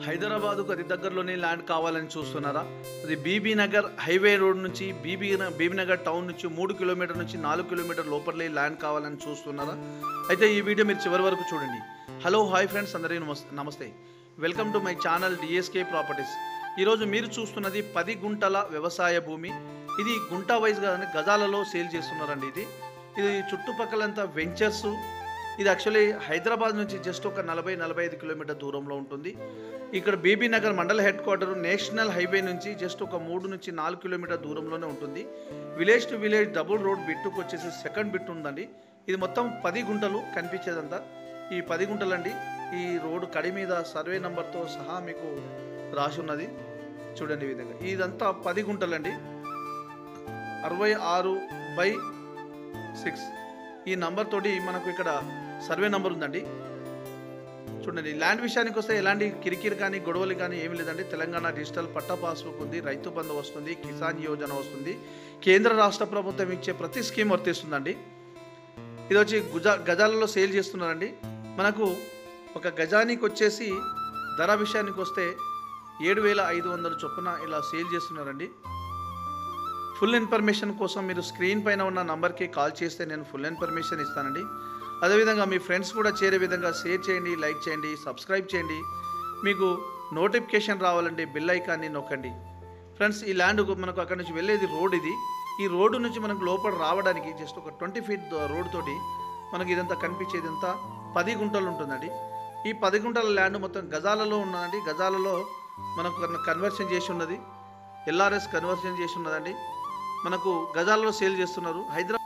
హైదరాబాదుకు అతి దగ్గరలోనే ల్యాండ్ కావాలని చూస్తున్నారా? అది బీబీ నగర్ హైవే రోడ్ నుంచి బీబీ నగర్ టౌన్ నుంచి 3 కిలోమీటర్ నుంచి 4 కిలోమీటర్ లోపలే ల్యాండ్ కావాలని చూస్తున్నారా? అయితే ఈ వీడియో మీరు చివరి వరకు చూడండి. హలో హాయ్ ఫ్రెండ్స్, అందరికీ నమస్తే. Welcome to my channel DSK properties. ఈరోజు మీరు చూస్తున్నది 10 గుంటల వ్యవసాయ భూమి. ఇది గుంట వైజ్గా గజాలలో సేల్ చేస్తున్నారండి. ఇది చుట్టుపక్కలంతా వెంచర్స్. ఇది యాక్చువల్లీ హైదరాబాద్ నుంచి జస్ట్ ఒక 40-45 కిలోమీటర్ దూరంలో ఉంటుంది. ఇక్కడ బీబీ నగర్ మండల హెడ్ క్వార్టర్ నేషనల్ హైవే నుంచి జస్ట్ ఒక 3 నుంచి 4 కిలోమీటర్ దూరంలోనే ఉంటుంది. Village to village double road బిట్టుకు వచ్చేసి సెకండ్ బిట్ ఉందండి. ఇది మొత్తం 10 గుంటలు కనిపించేదంతా. ఈ 10 గుంటలండి. ఈ రోడ్డు కడి మీద సర్వే నెంబర్తో సహా మీకు రాసి ఉన్నది చూడండి. ఈ విధంగా ఇదంతా 10 గుంటలండి. 66/6 ఈ నంబర్ తోటి మనకు ఇక్కడ సర్వే నెంబర్ ఉందండి. చూడండి, ల్యాండ్ విషయానికి వస్తే ఎలాంటి కిరికిరి కానీ గొడవలు కానీ ఏమి లేదండి. తెలంగాణ డిజిటల్ పట్టా పాస్బుక్ ఉంది, రైతు బంధు వస్తుంది, కిసాన్ యోజన వస్తుంది, కేంద్ర రాష్ట్ర ప్రభుత్వం ఇచ్చే ప్రతి స్కీమ్ వర్తిస్తుందండి. ఇది వచ్చి గజాలలో సేల్ చేస్తున్నారండి. మనకు ఒక గజానికి వచ్చేసి ధర విషయానికి వస్తే 7,500 చొప్పున ఇలా సేల్ చేస్తున్నారండి. ఫుల్ ఇన్ఫర్మేషన్ కోసం మీరు స్క్రీన్ పైన ఉన్న నంబర్కి కాల్ చేస్తే నేను ఫుల్ ఇన్ఫర్మేషన్ ఇస్తానండి. అదేవిధంగా మీ ఫ్రెండ్స్ కూడా చేరే విధంగా షేర్ చేయండి, లైక్ చేయండి, సబ్స్క్రైబ్ చేయండి. మీకు నోటిఫికేషన్ రావాలంటే బెల్ ఐకాన్ని నొక్కండి. ఫ్రెండ్స్, ఈ ల్యాండ్ మనకు అక్కడి నుంచి వెళ్ళేది రోడ్. ఈ రోడ్డు నుంచి మనకు లోపల రావడానికి జస్ట్ ఒక 20 ఫీట్ రోడ్ తోటి మనకి ఇదంతా కనిపించేది అంతా 10 గుంటలు ఉంటుందండి. ఈ 10 గుంటల ల్యాండ్ మొత్తం గజాలలో ఉన్నదండి. గజాలలో మనకు కన్వర్షన్ చేసి ఉన్నది, ఎల్ఆర్ఎస్ కన్వర్షన్ చేసి ఉన్నదండి. మనకు గజాలలో సేల్ చేస్తున్నారు. హైదరాబాద్